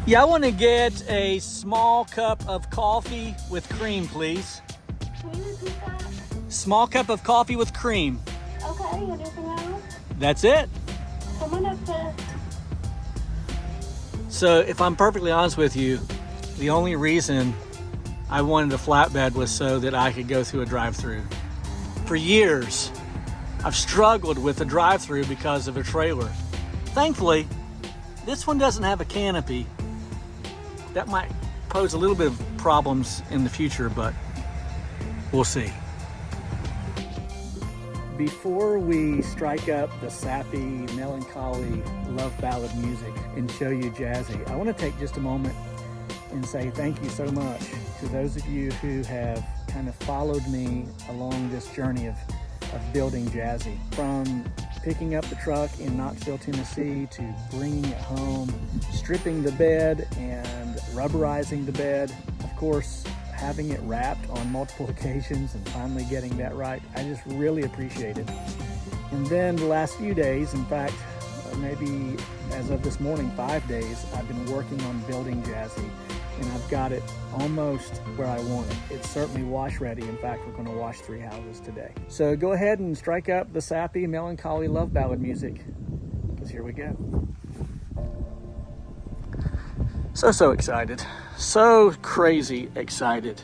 Yeah, I want to get a small cup of coffee with cream, please. Can you repeat that? Small cup of coffee with cream. Okay, anything else? That's it. Come on up there. So if I'm perfectly honest with you, the only reason I wanted a flatbed was so that I could go through a drive-through. For years, I've struggled with a drive-through because of a trailer. Thankfully, this one doesn't have a canopy. That might pose a little bit of problems in the future, but we'll see. Before we strike up the sappy, melancholy love ballad music and show you Jazzy, I want to take just a moment and say thank you so much to those of you who have kind of followed me along this journey of building Jazzy. From picking up the truck in Knoxville, Tennessee, to bringing it home, stripping the bed and rubberizing the bed, of course, having it wrapped on multiple occasions and finally getting that right. I just really appreciate it. And then the last few days, in fact, maybe as of this morning, 5 days, I've been working on building Jazzy, and I've got it almost where I want it. It's certainly wash ready. In fact, we're going to wash 3 houses today. So go ahead and strike up the sappy, melancholy love ballad music, because here we go. So excited. So crazy excited.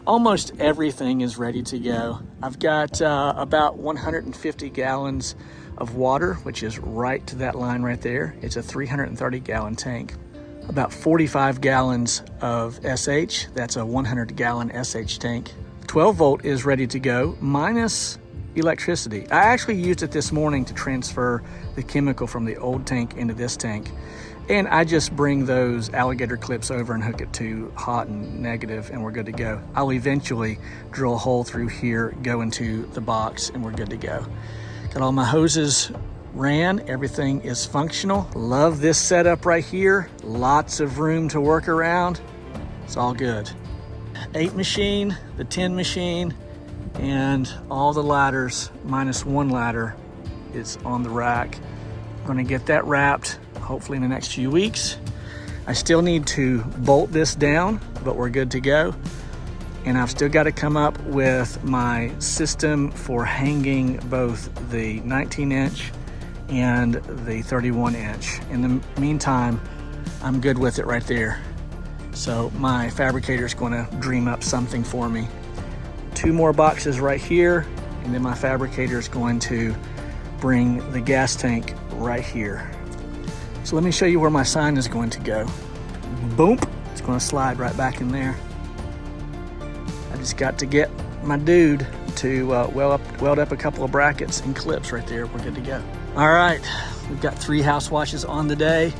Almost everything is ready to go. I've got about 150 gallons of water, which is right to that line right there. It's a 330 gallon tank. About 45 gallons of SH, that's a 100 gallon SH tank. 12 volt is ready to go, minus electricity. I actually used it this morning to transfer the chemical from the old tank into this tank. And I just bring those alligator clips over and hook it to hot and negative, and we're good to go. I'll eventually drill a hole through here, go into the box, and we're good to go. Got all my hoses ran, everything is functional. Love this setup right here. Lots of room to work around. It's all good. 8 machine, the 10 machine, and all the ladders, minus 1 ladder, is on the rack. I'm gonna get that wrapped, hopefully in the next few weeks. I still need to bolt this down, but we're good to go. And I've still got to come up with my system for hanging both the 19-inch and the 31-inch. In the meantime, I'm good with it right there. So my fabricator's going to dream up something for me. 2 more boxes right here, and then my fabricator is going to bring the gas tank right here. So let me show you where my sign is going to go. Boom, it's going to slide right back in there. I just got to get my dude to weld up a couple of brackets and clips right there. We're good to go. All right, we've got 3 house washes on the day,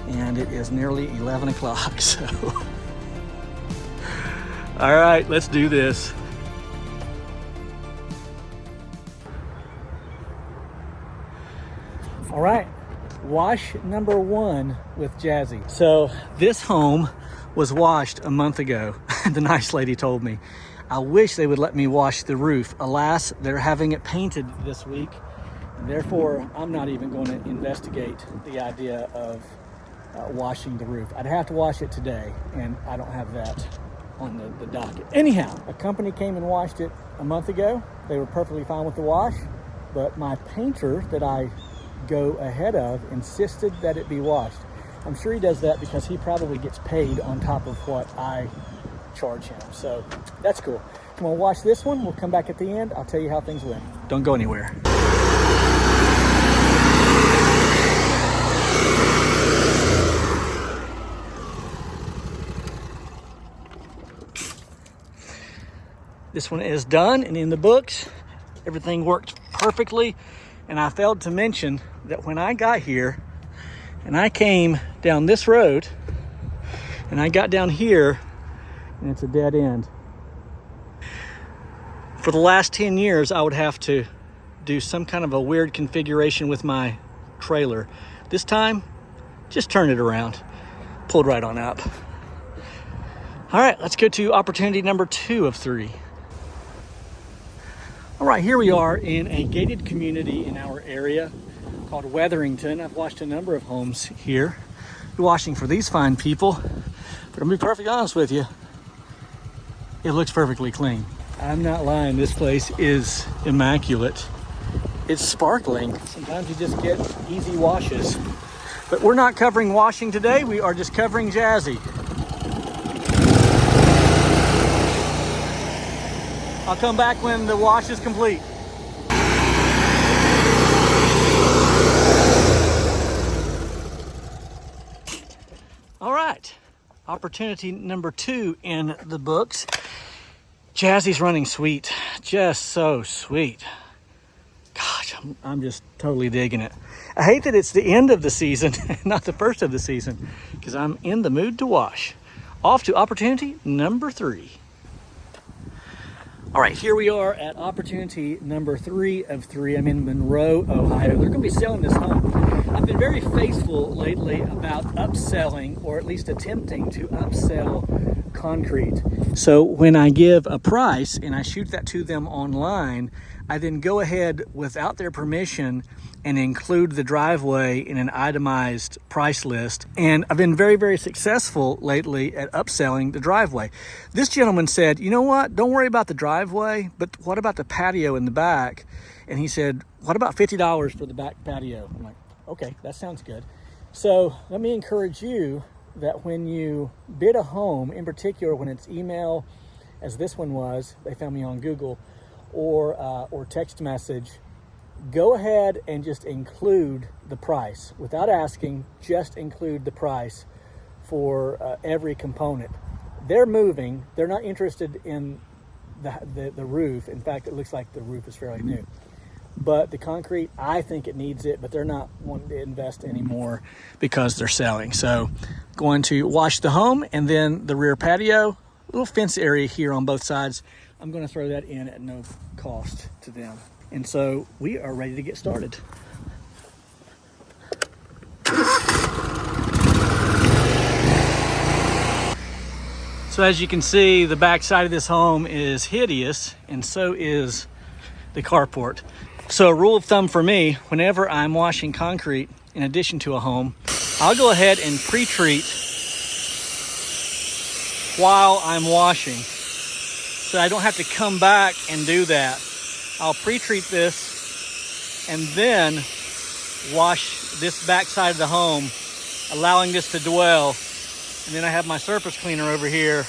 and it is nearly 11 o'clock, so. All right, let's do this. All right, wash number 1 with Jazzy. So this home was washed a month ago. The nice lady told me, I wish they would let me wash the roof. Alas, they're having it painted this week. And therefore, I'm not even going to investigate the idea of washing the roof. I'd have to wash it today, and I don't have that on the docket. Anyhow, a company came and washed it a month ago. They were perfectly fine with the wash, but my painter that I go ahead of insisted that it be washed. I'm sure he does that because he probably gets paid on top of what I charge him. So that's cool. I'm gonna wash this one. We'll come back at the end. I'll tell you how things went. Don't go anywhere. This one is done and in the books. Everything worked perfectly. And I failed to mention that when I got here and I came down this road and I got down here, and it's a dead end. For the last 10 years, I would have to do some kind of a weird configuration with my trailer. This time, just turn it around, pulled right on up. All right, let's go to opportunity number 2 of 3. All right, here we are in a gated community in our area called Wetherington. I've watched a number of homes here. washing for these fine people. But I'm gonna be perfectly honest with you, it looks perfectly clean. I'm not lying, this place is immaculate. It's sparkling. Sometimes you just get easy washes. But we're not covering washing today, we are just covering Jazzy. I'll come back when the wash is complete. All right, opportunity number 2 in the books. Jazzy's running sweet, just so sweet. Gosh, I'm just totally digging it. I hate that it's the end of the season, not the first of the season, because I'm in the mood to wash. Off to opportunity number 3. All right, here we are at opportunity number 3 of 3. I'm in Monroe, Ohio. They're gonna be selling this home. I've been very faithful lately about upselling, or at least attempting to upsell concrete. So when I give a price and I shoot that to them online, I then go ahead without their permission and include the driveway in an itemized price list. And I've been very, very successful lately at upselling the driveway. This gentleman said, you know what, don't worry about the driveway, but what about the patio in the back? And he said, what about $50 for the back patio? I'm like, okay, that sounds good. So let me encourage you that when you bid a home, in particular when it's email, as this one was, they found me on Google, or text message, go ahead and just include the price. Without asking, just include the price for every component. They're moving, they're not interested in the roof. In fact, it looks like the roof is fairly new. But the concrete, I think it needs it, but they're not wanting to invest anymore because they're selling. So going to wash the home and then the rear patio, little fence area here on both sides. I'm going to throw that in at no cost to them. And so we are ready to get started. So as you can see, the back side of this home is hideous, and so is the carport. So a rule of thumb for me, whenever I'm washing concrete, in addition to a home, I'll go ahead and pre-treat while I'm washing, so I don't have to come back and do that. I'll pre-treat this and then wash this back side of the home, allowing this to dwell. And then I have my surface cleaner over here.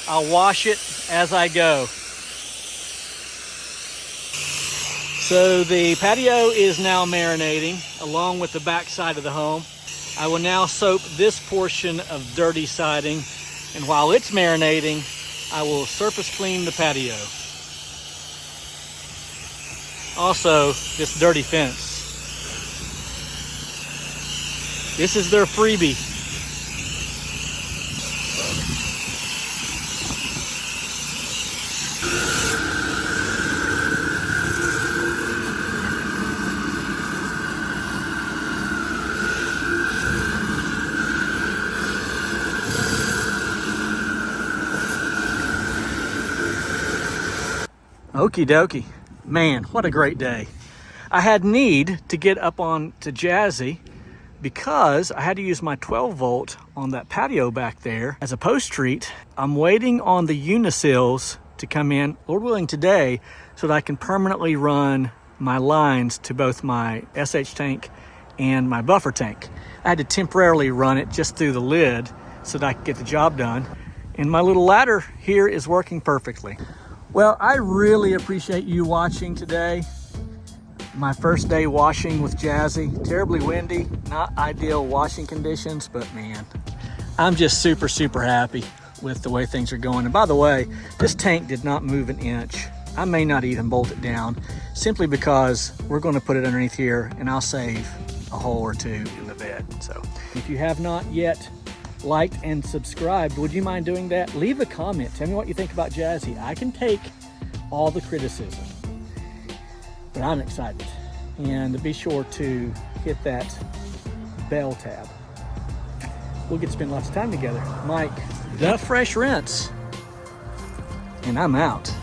I'll wash it as I go. So the patio is now marinating along with the back side of the home. I will now soap this portion of dirty siding, and while it's marinating, I will surface clean the patio. Also, this dirty fence. This is their freebie. Okie dokie. Man, what a great day. I had need to get up on to Jazzy because I had to use my 12 volt on that patio back there as a post treat. I'm waiting on the unisills to come in, Lord willing, today, so that I can permanently run my lines to both my SH tank and my buffer tank. I had to temporarily run it just through the lid so that I could get the job done. And my little ladder here is working perfectly. Well, I really appreciate you watching today. My first day washing with Jazzy. Terribly windy, not ideal washing conditions, but man, I'm just super, super happy with the way things are going. And by the way, this tank did not move an inch. I may not even bolt it down, simply because we're going to put it underneath here and I'll save a hole or two in the bed. So if you have not yet liked and subscribed, would you mind doing that? Leave a comment. Tell me what you think about Jazzy. I can take all the criticism, but I'm excited. And be sure to hit that bell tab. We'll get to spend lots of time together. Mike, the Fresh Rinse, and I'm out.